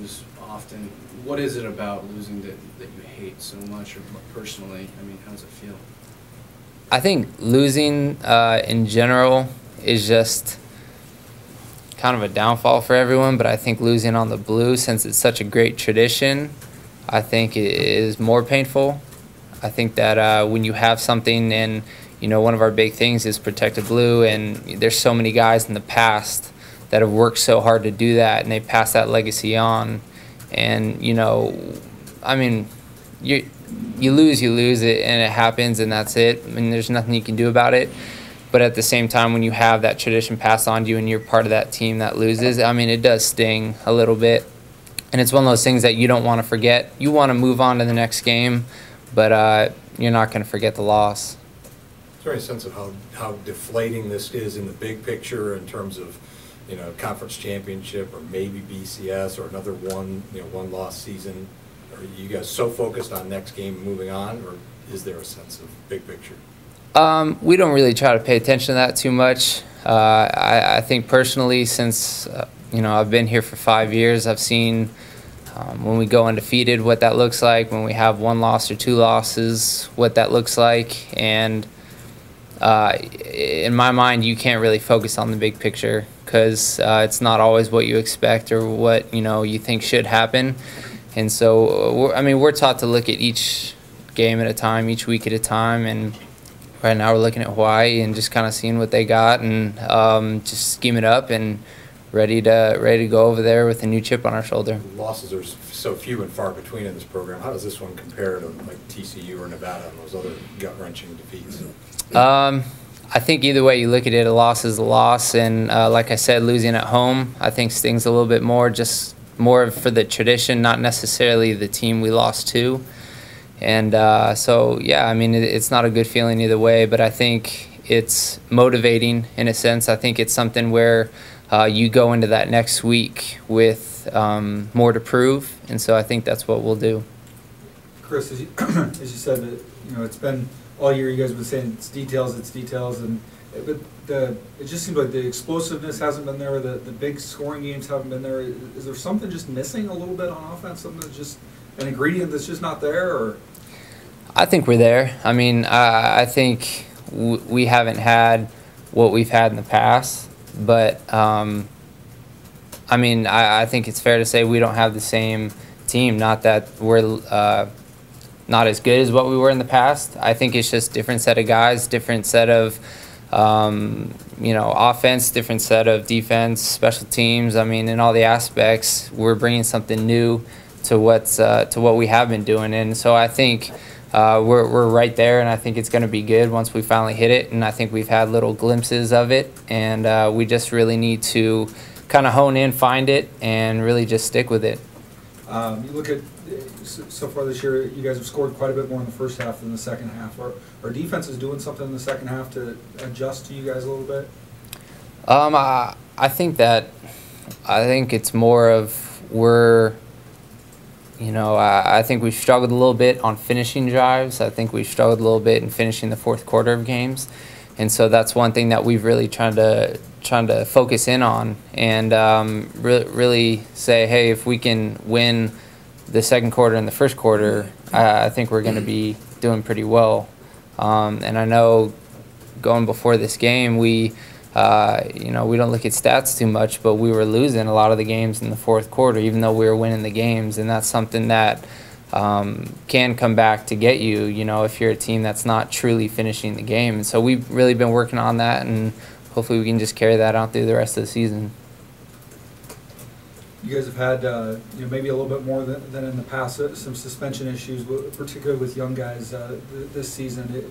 lose often. What is it about losing that you hate so much, or personally? I mean, how does it feel? I think losing in general is just kind of a downfall for everyone, but I think losing on the blue, since it's such a great tradition, I think it is more painful. I think that when you have something, and one of our big things is protected blue, and there's so many guys in the past that have worked so hard to do that, and they pass that legacy on. And I mean, you lose it, and it happens, and that's it. I mean, there's nothing you can do about it. But at the same time, when you have that tradition passed on to you and you're part of that team that loses, I mean, it does sting a little bit. And it's one of those things that you don't want to forget. You want to move on to the next game, but you're not going to forget the loss. Is there any sense of how deflating this is in the big picture in terms of, conference championship or maybe BCS or another one-loss season? Are you guys so focused on next game moving on, or is there a sense of big picture? We don't really try to pay attention to that too much. I think personally, since I've been here for 5 years, I've seen when we go undefeated what that looks like, when we have one loss or two losses, what that looks like. And in my mind, you can't really focus on the big picture because it's not always what you expect or what you think should happen. And so, we're taught to look at each game at a time, each week at a time. And right now we're looking at Hawaii and just kind of seeing what they got and just scheme it up and ready to go over there with a new chip on our shoulder. Losses are so few and far between in this program. How does this one compare to like TCU or Nevada and those other gut-wrenching defeats? I think either way you look at it, a loss is a loss. And like I said, losing at home I think stings a little bit more, just more for the tradition, not necessarily the team we lost to. And so, yeah, I mean, it's not a good feeling either way, but I think it's motivating in a sense. I think it's something where you go into that next week with more to prove, and so I think that's what we'll do. Chris, as you, as you said, that it's been all year you guys have been saying it's details, and but it just seems like the explosiveness hasn't been there, the big scoring games haven't been there. Is there something just missing a little bit on offense, something that's just an ingredient that's just not there? Or I think we're there. I mean, I think we haven't had what we've had in the past, but I mean, I think it's fair to say we don't have the same team. Not that we're not as good as what we were in the past. I think it's just different set of guys, different set of offense, different set of defense, special teams. I mean, in all the aspects, we're bringing something new to what we have been doing. And so I think we're right there, and I think it's going to be good once we finally hit it. And I think we've had little glimpses of it, and we just really need to kind of hone in, find it, and really just stick with it. You look at so far this year, you guys have scored quite a bit more in the first half than the second half. Are defenses doing something in the second half to adjust to you guys a little bit? I think it's more of I think we've struggled a little bit on finishing drives. I think we've struggled a little bit in finishing the fourth quarter of games. And so that's one thing that we've really trying to focus in on and really say, hey, if we can win the second quarter and the first quarter, I think we're going to be doing pretty well. And I know going before this game, we don't look at stats too much, but we were losing a lot of the games in the fourth quarter, even though we were winning the games. And that's something that can come back to get you, if you're a team that's not truly finishing the game. And so we've really been working on that, and hopefully we can just carry that out through the rest of the season. You guys have had maybe a little bit more than in the past, some suspension issues, particularly with young guys this season.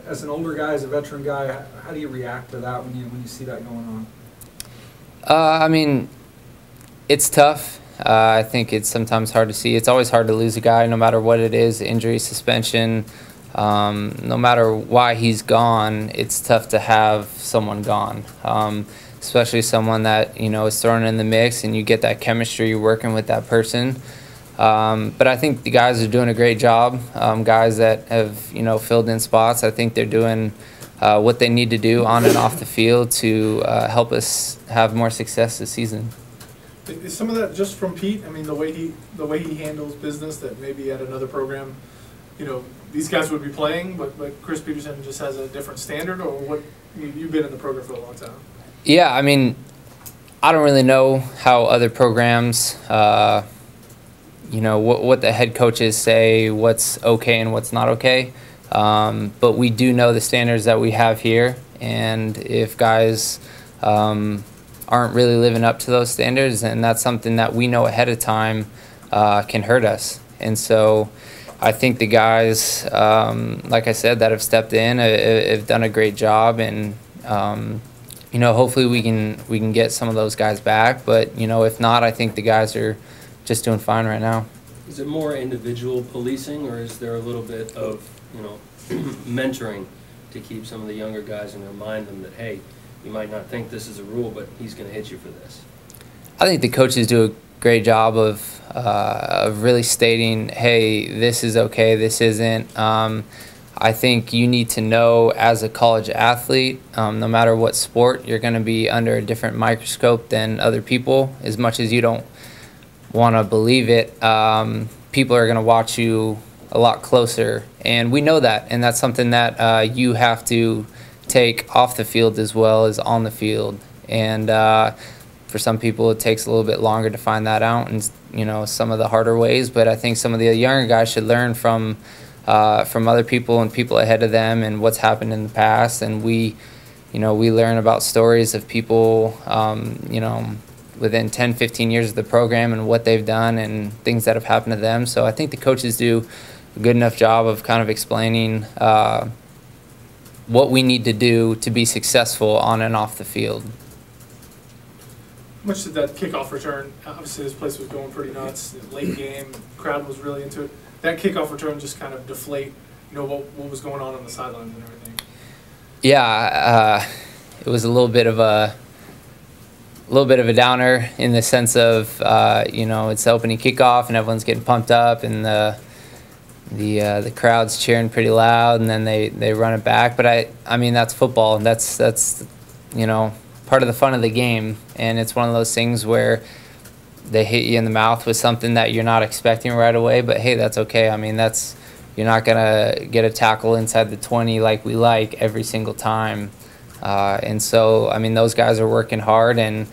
As an older guy, as a veteran guy, how do you react to that when you see that going on? I mean, it's tough. I think it's sometimes hard to see. It's always hard to lose a guy, no matter what it is, injury, suspension. No matter why he's gone, it's tough to have someone gone, especially someone that is thrown in the mix and you get that chemistry, you're working with that person. But I think the guys are doing a great job. Guys that have filled in spots, I think they're doing what they need to do on and off the field to help us have more success this season. Is some of that just from Pete? I mean, the way he handles business, that maybe at another program, you know, these guys would be playing, but Chris Peterson just has a different standard, or what? You've been in the program for a long time. Yeah, I mean, I don't really know how other programs, you know, what the head coaches say, what's okay and what's not okay. But we do know the standards that we have here, and if guys aren't really living up to those standards, and that's something that we know ahead of time can hurt us. And so I think the guys, like I said, that have stepped in have done a great job, and you know, hopefully we can get some of those guys back. But you know, if not, I think the guys are just doing fine right now. Is it more individual policing, or is there a little bit of, you know, mentoring to keep some of the younger guys and remind them that, hey, you might not think this is a rule, but he's going to hit you for this? I think the coaches do a great job of really stating, hey, this is okay, this isn't. I think you need to know as a college athlete, no matter what sport, you're going to be under a different microscope than other people. As much as you don't want to believe it, people are going to watch you a lot closer. And we know that, and that's something that you have to take off the field as well as on the field. And for some people, it takes a little bit longer to find that out, and you know, some of the harder ways. But I think some of the younger guys should learn from other people and people ahead of them and what's happened in the past. And we learn about stories of people, you know, within 10, 15 years of the program and what they've done and things that have happened to them. So I think the coaches do a good enough job of kind of explaining what we need to do to be successful on and off the field. How much did that kickoff return? Obviously, this place was going pretty nuts. Late game, crowd was really into it. That kickoff return just kind of deflate, you know, what was going on the sidelines and everything. Yeah, it was a little bit of a downer in the sense of you know, it's the opening kickoff and everyone's getting pumped up and the crowd's cheering pretty loud, and then they run it back. But I mean, that's football, and that's you know, part of the fun of the game. And it's one of those things where they hit you in the mouth with something that you're not expecting right away, but hey, that's okay. I mean, you're not gonna get a tackle inside the 20 like we like every single time. And so, I mean, those guys are working hard, and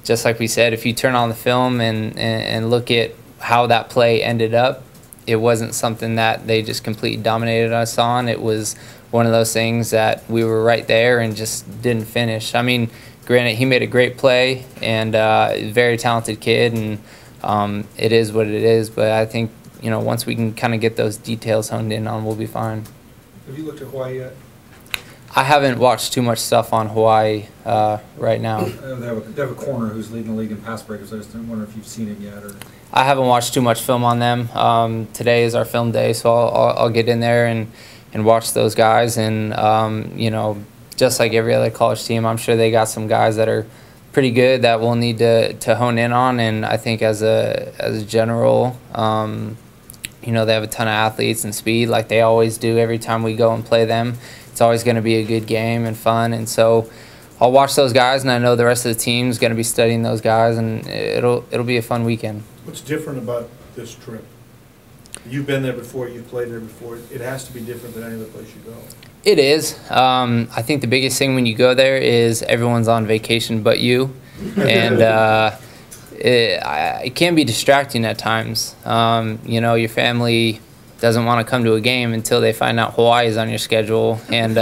just like we said, if you turn on the film and look at how that play ended up, it wasn't something that they just completely dominated us on. It was one of those things that we were right there and just didn't finish. I mean, granted, he made a great play, and very talented kid, and it is what it is. But I think, you know, once we can kind of get those details honed in on, we'll be fine. Have you looked at Hawaii yet? I haven't watched too much stuff on Hawaii right now. They have a corner who's leading the league in pass breakers. I just wonder if you've seen him yet. Or I haven't watched too much film on them. Today is our film day, so I'll get in there and watch those guys. And you know, just like every other college team, I'm sure they got some guys that are pretty good that we'll need to hone in on. And I think as a general, you know, they have a ton of athletes and speed, like they always do every time we go and play them. It's always going to be a good game and fun. And so I'll watch those guys, and I know the rest of the team's going to be studying those guys, and it'll be a fun weekend. What's different about this trip? You've been there before, you've played there before. It has to be different than any other place you go. It is. I think the biggest thing when you go there is everyone's on vacation but you. And it can be distracting at times. You know, your family doesn't want to come to a game until they find out Hawaii is on your schedule. And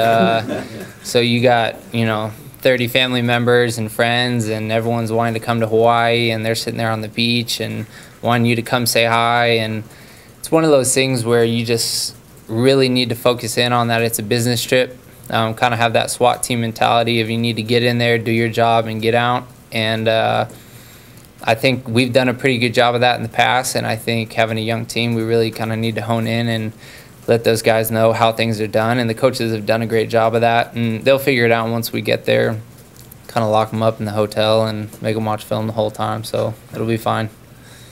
so you got, you know, 30 family members and friends, and everyone's wanting to come to Hawaii, and they're sitting there on the beach and wanting you to come say hi. And it's one of those things where you just really need to focus in on that it's a business trip. Kind of have that SWAT team mentality of you need to get in there, do your job, and get out. And I think we've done a pretty good job of that in the past, and I think having a young team, we really kind of need to hone in and let those guys know how things are done. And the coaches have done a great job of that, and they'll figure it out once we get there, kind of lock them up in the hotel and make them watch film the whole time, so it'll be fine.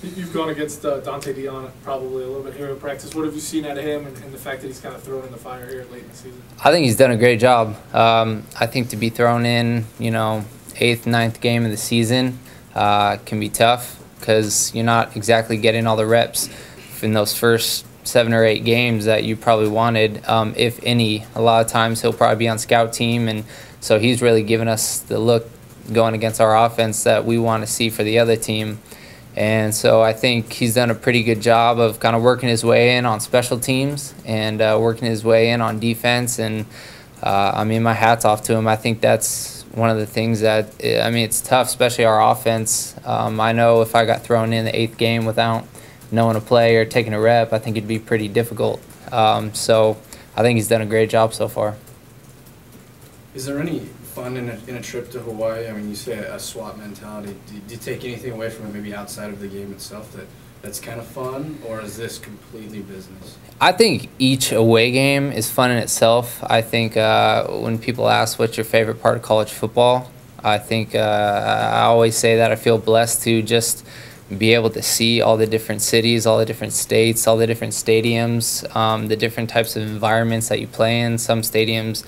You've gone against Dante Dion probably a little bit here in practice. What have you seen out of him, and the fact that he's kind of thrown in the fire here late in the season? I think he's done a great job. I think to be thrown in, you know, 8th, 9th game of the season, can be tough because you're not exactly getting all the reps in those first 7 or 8 games that you probably wanted, if any. A lot of times he'll probably be on scout team, and so he's really given us the look going against our offense that we want to see for the other team. And so I think he's done a pretty good job of kind of working his way in on special teams and working his way in on defense. And I mean, my hat's off to him. I think that's one of the things that, I mean, it's tough, especially our offense. I know if I got thrown in the 8th game without knowing a play or taking a rep, I think it'd be pretty difficult. So I think he's done a great job so far. Is there any fun in a trip to Hawaii? I mean, you say a SWAT mentality. Do you take anything away from it, maybe outside of the game itself, that's kind of fun, or is this completely business? I think each away game is fun in itself. I think when people ask what's your favorite part of college football, I think I always say that I feel blessed to just be able to see all the different cities, all the different states, all the different stadiums, the different types of environments that you play in. Some stadiums,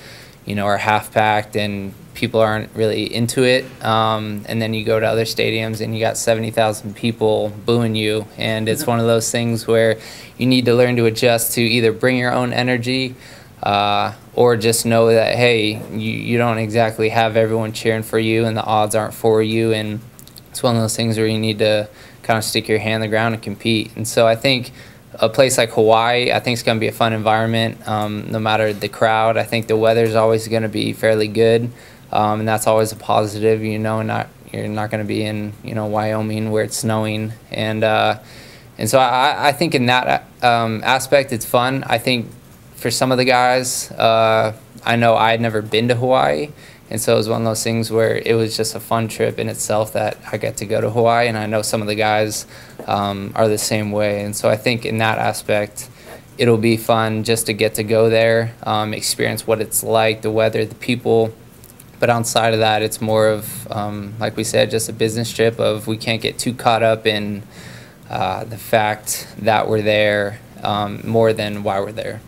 you know, are half-packed and people aren't really into it. And then you go to other stadiums and you got 70,000 people booing you. And it's one of those things where you need to learn to adjust to either bring your own energy or just know that, hey, you don't exactly have everyone cheering for you and the odds aren't for you. And it's one of those things where you need to kind of stick your hand in the ground and compete. And so I think a place like Hawaii, I think it's going to be a fun environment, no matter the crowd. I think the weather's always going to be fairly good, and that's always a positive. You know, you're not going to be in, you know, Wyoming where it's snowing, and so I think in that aspect it's fun. I think for some of the guys, I know I had never been to Hawaii, and so it was one of those things where it was just a fun trip in itself that I get to go to Hawaii, and I know some of the guys are the same way. And so I think in that aspect, it'll be fun just to get to go there, experience what it's like, the weather, the people. But outside of that, it's more of, like we said, just a business trip of we can't get too caught up in the fact that we're there more than why we're there.